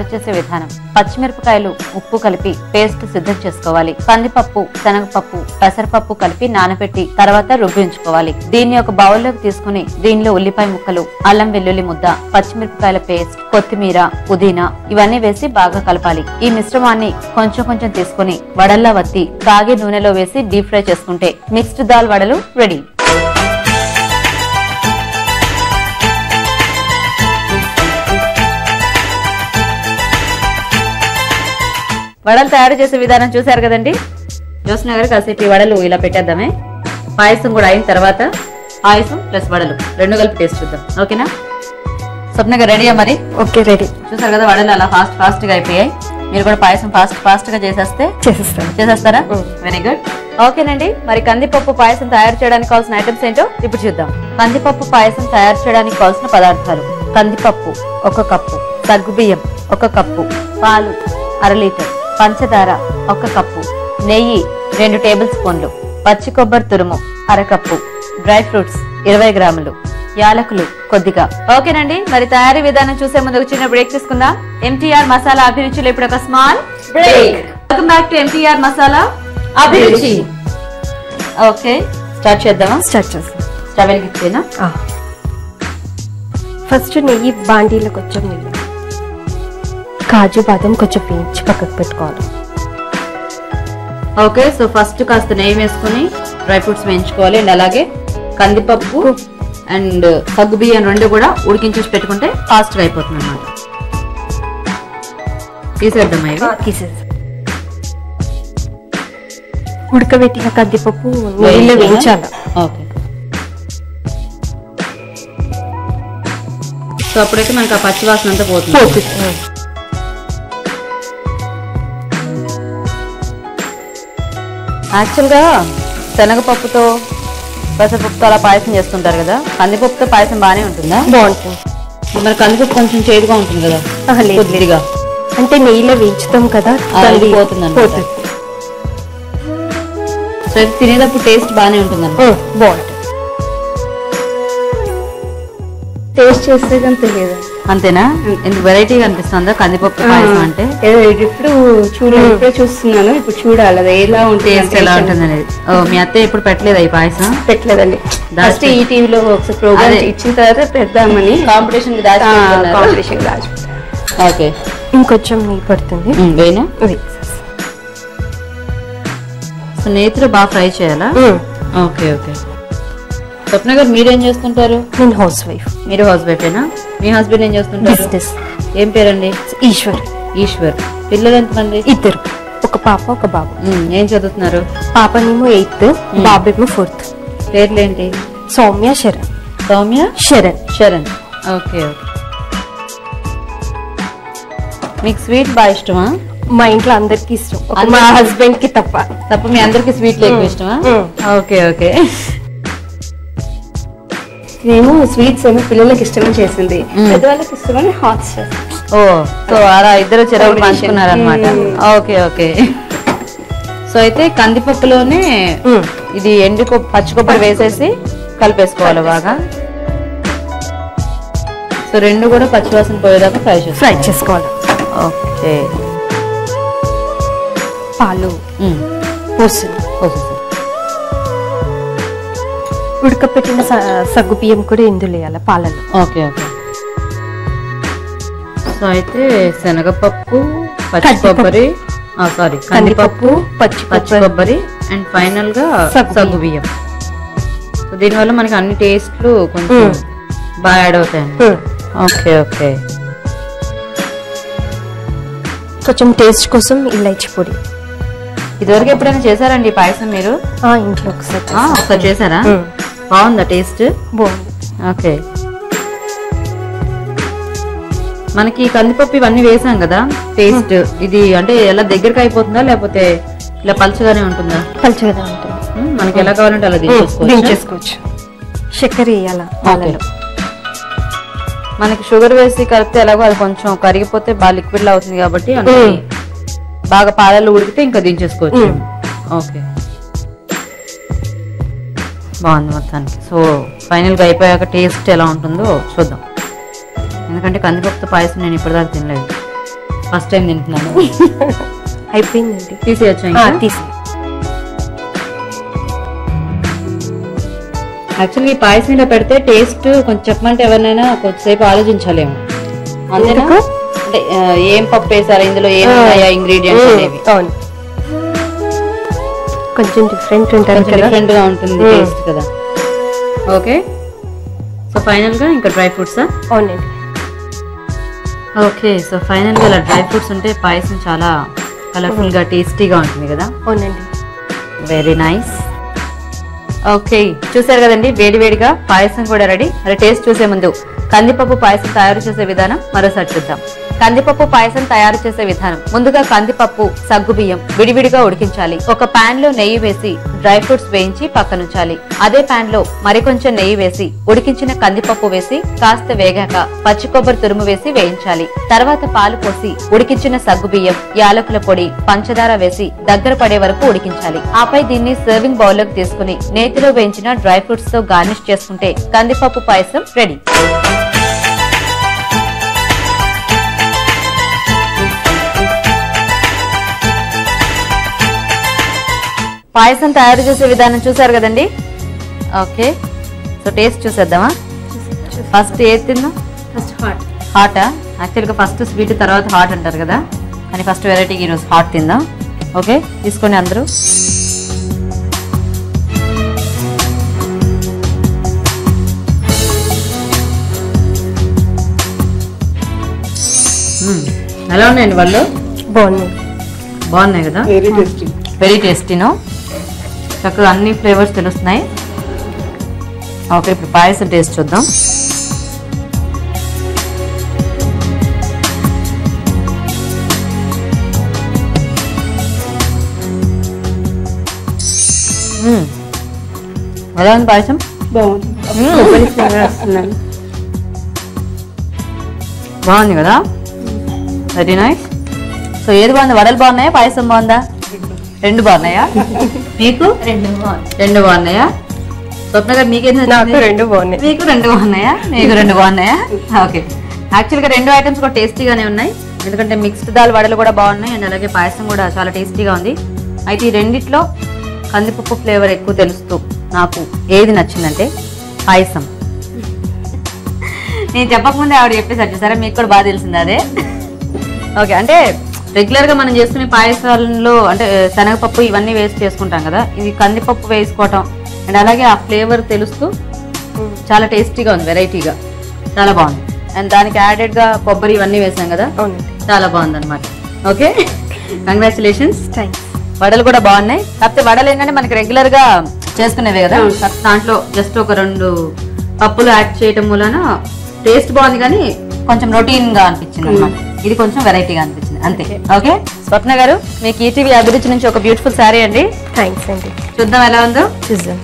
తయారు చేసే విధానం. పచ్చిమిరపకాయలు, ఉప్పు కలిపి పేస్ట్ సిద్ధం చేసుకోవాలి. కందిపప్పు, శనగపప్పు, పెసరపప్పు కలిపి నానబెట్టి తర్వాత రుబ్బి ఉంచుకోవాలి. దీన్ని ఒక బౌల్లోకి తీసుకుని దీనిలో ఉల్లిపాయ ముక్కలు, అల్లం వెల్లుల్లి ముద్ద, పచ్చిమిరపకాయల పేస్ట్, కొత్తిమీర, పుదీనా ఇవన్నీ వేసి బాగా కలపాలి. ఈ మిశ్రమాన్ని కొంచెం కొంచెం తీసుకుని వడల్లా వత్తి కాగే నూనెలో వేసి డీప్ ఫ్రై చేసుకుంటే మిక్స్డ్ దాల్ వడలు రెడీ. వడలు తయారు చేసే విధానం చూసారు కదండి. జ్యోత్స్న గారు కాసేపు ఈ వడలు ఇలా పెట్టేద్దామే. పాయసం కూడా అయిన తర్వాత పాయసం ప్లస్ వడలు రెండు కలిపి టేస్ట్ చూద్దాం. ఓకేనా? స్వప్న గారు రెడీయా మరి? Okay, ready. చూసారు కదా వడలు అలా ఫాస్ట్ గా అయిపోయాయి. మీరు కూడా పాయసం ఫాస్ట్ గా చేసేస్తారా? Very good. ఓకేనండి, మరి కందిపప్పు పాయసం తయారు చేయడానికి కావాల్సిన ఐటమ్స్ ఏంటో ఇప్పుడు చూద్దాం. కందిపప్పు పాయసం తయారు చేయడానికి కావాల్సిన పదార్థాలు: కందిపప్పు 1 కప్పు, సగ్గుబియ్యం 1 కప్పు, పాలు 1/2 లీటర్, పంచదార 1 కప్పు, నెయ్యి 2 టేబుల్ స్పూన్లు, పచ్చి కొబ్బరి తురుము 1/2 కప్పు, డ్రై ఫ్రూట్స్ 20 గ్రాములు, యాలకులు కొద్దిగా. ఓకేనండి, మరి తయారీ విధానం చూసే ముందు ఒక చిన్న బ్రేక్ తీసుకుందాం. ఎంటీఆర్ మసాలా అభిరుచిలో ఇప్పుడు ఒక small break. Welcome back to MTR masala అభిరుచి. ఓకే, స్టార్ట్ చేద్దామా? స్టార్ట్ చేద్దాం. స్టవ్ వెలిగించేనా? ఫస్ట్ నెయ్యి బాండీలో కొంచెం నెయ్యి, కాజు బాదం కొంచెం వేయించి పక్కకు పెట్టుకోవాలి. ఓకే, సో ఫస్ట్ కాస్త నెయ్యి వేసుకుని డ్రై ఫ్రూట్స్ వేయించుకోవాలి. అండ్ అలాగే కందిపప్పు అండ్ సగ్గు బియ్యం రెండు కూడా ఉడికించేసి పెట్టుకుంటే ఫాస్ట్ గా అయిపోతుంది అన్నమాట. తీసేద్దామా? తీసేద్దాం. ఉడకబెట్టిన కందిపప్పు నెయ్యిలో వేయించాలి. ఓకే, సో అప్పుడైతే మనకు ఆ పచ్చి వాసన అంతా పోతుంది. యాక్చువల్ గా శనగపప్పుతో పెసరపప్పుతో అలా పాయసం చేస్తుంటారు కదా, కందిపప్పుతో పాయసం బానే ఉంటుందా? బాగుంటుంది. మరి కందిపప్పు కొంచెం చేదుగా ఉంటుంది కదా కొద్దిగా, అంటే నెయ్యిలో వేయించుతాం కదా, పోతుంది. సో తినేటప్పుడు టేస్ట్ బానే ఉంటుంది. బాగుంటుంది. టేస్ట్ చేస్తే తెలియదు. అంతేనా? ఎందుకు వెరైటీగా అనిపిస్తుందా కందిపప్పు పాయసం అంటే? ఇప్పుడు చూస్తున్నాను, ఇప్పుడు చూడాలి అది ఎలా ఉంటుంది, ఎలా ఉంటుంది అనేది. మీ అత్తయ్య ఇప్పుడు పెట్టలేదా ఈ పాయసం? పెట్టలేదండి. ఫస్ట్ ఈ టీవీలో ఒకసారి ప్రోగ్రామ్ ఇచ్చిన తర్వాత పెడదామని కాంపిటీషన్ దాచి. ఓకే, ఇంకొంచెం నెయ్యి పడుతుంది. వేనా? సో నేతిలో బాగా ఫ్రై చేయాలా? Okay okay. స్వప్న గారు మీరేం చేస్తుంటారు? నేను హౌస్ వైఫ్. మీరు హౌస్ వైఫేనా? మీ హస్బెండ్ ఏం చేస్తుంటారు? బిజినెస్. ఏం పేరండి? ఈశ్వర్. ఈశ్వర్. పిల్లలు ఎంతమంది? 2, ఒక పాప ఒక బాబు. ఏం చదువుతున్నారు? పాపనేమో 8th, బాబేమో 4th. పేర్లేంటి? సౌమ్య, శరణ్. సౌమ్య, శరణ్. శరణ్. Okay okay. మీకు స్వీట్ బాగా ఇష్టమా? మా ఇంట్లో అందరికి ఇష్టం, మా హస్బెండ్ కి తప్ప మీ అందరికి స్వీట్ ఎక్కువ ఇష్టమా? Okay okay. నేను స్వీట్స్ ఏమో పిల్లలకి ఇష్టమని చేసింది, పెద్దవాళ్ళకి ఇష్టమని హాట్స్. ఓ, సో అలా ఇద్దరు చెరవులు పంచుకున్నారనమాట. Okay okay. సో అయితే కందిపప్పులోనే ఇది పచ్చి కొబ్బరి వేసేసి కలిపేసుకోవాలి బాగా. సో రెండు కూడా పచ్చివాసన పోయేదాకా ఫ్రై చేసుకోవాలి. ఓకే. పాలు పోస్తుంది. ఉడకపెట్టిన సగ్గు బియ్యం కూడా ఇందులో వేయాలి పాలలో. Okay okay. సో అయితే శనగపప్పు, పచ్చి కొబ్బరి, కందిపప్పు, పచ్చి కొబ్బరి అండ్ ఫైనల్ గా సగ్గు బియ్యం. సో దీనివల్ల మనకి అన్ని టేస్ట్లు కొంచెం బాగా యాడ్ అవుతాయండి. Okay okay. కొంచెం టేస్ట్ కోసం ఇలాచి పొడి. ఇదివరకు ఎప్పుడైనా చేశారండి పాయసం మీరు? ఇంట్లో ఒకసారి చేశారా? బాగుందా టేస్ట్? బాగుంది. ఓకే. మనకి కందిపప్పు ఇవన్నీ వేసాం కదా, టేస్ట్ ఇది అంటే ఎలా దగ్గరకి అయిపోతుందా లేకపోతే ఇలా పలుచగానే ఉంటుందా? పలుచగానే ఉంటుంది. మనకి ఎలా కావాలంటే అలా దించేసుకోవచ్చు. చక్కెర వేయాలా? మనకి షుగర్ వేసి కలిపితే ఎలాగో అది కొంచెం కరిగిపోతే బాగా లిక్విడ్ అవుతుంది కాబట్టి బాగా పాలలో ఉడికితే ఇంకా దించేసుకోవచ్చు. ఓకే, బాగుంది మొత్తానికి. సో ఫైనల్ గా అయిపోయాక టేస్ట్ ఎలా ఉంటుందో చూద్దాం. ఎందుకంటే కందిపప్పుతో పాయసం నేను ఇప్పటిదాకా తినలేదు. ఫస్ట్ టైం తింటున్నాను. అయిపోయిందండి. తీసేయచ్చు. తీసి యాక్చువల్లీ ఈ పాయసం ఇలా పెడితే టేస్ట్ కొంచెం చెప్పమంటే ఎవరినైనా కొంచెంసేపు ఆలోచించాలేమో. అంతేనా? అంటే ఏం పప్పు వేసారా ఇందులో, ఏమన్నాయా ఇంగ్రీడియంట్స్ అనేవి. అవును, కొంచెం డిఫరెంట్ ఉంటుంది, డిఫరెంట్ గా ఉంటుంది టేస్ట్ కదా. ఓకే, సో ఫైనల్ గా ఇంకా డ్రై ఫ్రూట్స్. అవునండి. ఓకే, సో ఫైనల్ గా ఇలా డ్రై ఫ్రూట్స్ ఉంటే పాయసం చాలా కలర్ఫుల్ గా టేస్టీగా ఉంటుంది కదా. అవునండి. Very nice. ఓకే, చూసారు కదండి, వేడివేడిగా పాయసం కూడా రెడీ. మరి టేస్ట్ చూసే ముందు కందిపప్పు పాయసం తయారు చేసే విధానం మరోసారి చూద్దాం. కందిపప్పు పాయసం తయారు చేసే విధానం: ముందుగా కందిపప్పు, సగ్గుబియ్యం విడివిడిగా ఉడికించాలి. ఒక పాన్ లో నెయ్యి వేసి డ్రై ఫ్రూట్స్ వేయించి పక్కనుంచాలి. అదే పాన్ లో మరికొంచెం నెయ్యి వేసి ఉడికించిన కందిపప్పు వేసి కాస్త వేగాక పచ్చి కొబ్బరి తురుము వేసి వేయించాలి. తర్వాత పాలు పోసి ఉడికించిన సగ్గుబియ్యం, యాలకుల పొడి, పంచదార వేసి దగ్గర పడే వరకు ఉడికించాలి. ఆపై దీన్ని సర్వింగ్ బౌల్ లోకి తీసుకుని నేతిలో వేయించిన డ్రై ఫ్రూట్స్ తో గార్నిష్ చేసుకుంటే కందిపప్పు పాయసం రెడీ. పాయసం తయారు చేసే విధానం చూసారు కదండి. ఓకే, సో టేస్ట్ చూసేద్దామా. ఫస్ట్ ఏది తిందాం? First hot. హాటా? యాక్చువల్గా ఫస్ట్ స్వీట్ తర్వాత హాట్ అంటారు కదా, కానీ ఫస్ట్ వెరైటీకి ఈరోజు హాట్ తిందాం. ఓకే, తీసుకోండి అందరూ. ఎలా ఉన్నాయండి వాళ్ళు? బాగున్నాయి కదా, వెరీ టేస్టీనో. చక్కగా అన్ని ఫ్లేవర్స్ తెలుస్తున్నాయి. ఓకే, ఇప్పుడు పాయసం టేస్ట్ చూద్దాం. ఎలా ఉంది పాయసం? బాగుంది కదా, వెరీ నైస్. సో ఏది బాగుంది? వడలు బాగున్నాయా, పాయసం బాగుందా? రెండు బాగున్నాయా? మీకు రెండు బాగున్నాయా? స్వప్న గారు మీకేం? రెండు బాగున్నాయి. మీకు రెండు బాగున్నాయా? మీకు రెండు బాగున్నాయా? ఓకే, యాక్చువల్గా రెండు ఐటమ్స్ కూడా టేస్టీగానే ఉన్నాయి. ఎందుకంటే మిక్స్డ్ దాల్ వడలు కూడా బాగున్నాయి అండ్ అలాగే పాయసం కూడా చాలా టేస్టీగా ఉంది. అయితే ఈ రెండిట్లో కందిపప్పు ఫ్లేవర్ ఎక్కువ తెలుస్తూ నాకు ఏది నచ్చిందంటే పాయసం. నేను చెప్పకముందే ఆవిడ చెప్పేసారు చూసారా, మీకు కూడా బాగా తెలిసింది అదే. ఓకే, అంటే రెగ్యులర్ గా మనం చేసుకునే పాయసాలలో అంటే శనగపప్పు ఇవన్నీ వేసి చేసుకుంటాం కదా, ఇది కందిపప్పు వేసుకోవటం అండ్ అలాగే ఆ ఫ్లేవర్ తెలుస్తూ చాలా టేస్టీగా ఉంది, వెరైటీగా చాలా బాగుంది. అండ్ దానికి యాడెడ్ గా కొబ్బరి ఇవన్నీ వేసాం కదా, చాలా బాగుంది అనమాట. Okay, congratulations. వడలు కూడా బాగున్నాయి. కాకపోతే వడలు ఏంటంటే మనకి రెగ్యులర్ గా చేసుకునేవే కదా, దాంట్లో జస్ట్ ఒక 2 పప్పులు యాడ్ చేయటం వలన టేస్ట్ బాగుంది కానీ కొంచెం రొటీన్ గా అనిపించింది అనమాట. ఇది కొంచెం వెరైటీగా అనిపించింది అంతే. ఓకే, స్వప్న గారు మీకు ఈటీవీ అభిరుచి నుంచి ఒక బ్యూటిఫుల్ శారీ అండి. థ్యాంక్స్ అండి. చూద్దాం ఎలా ఉందో. చూద్దాం.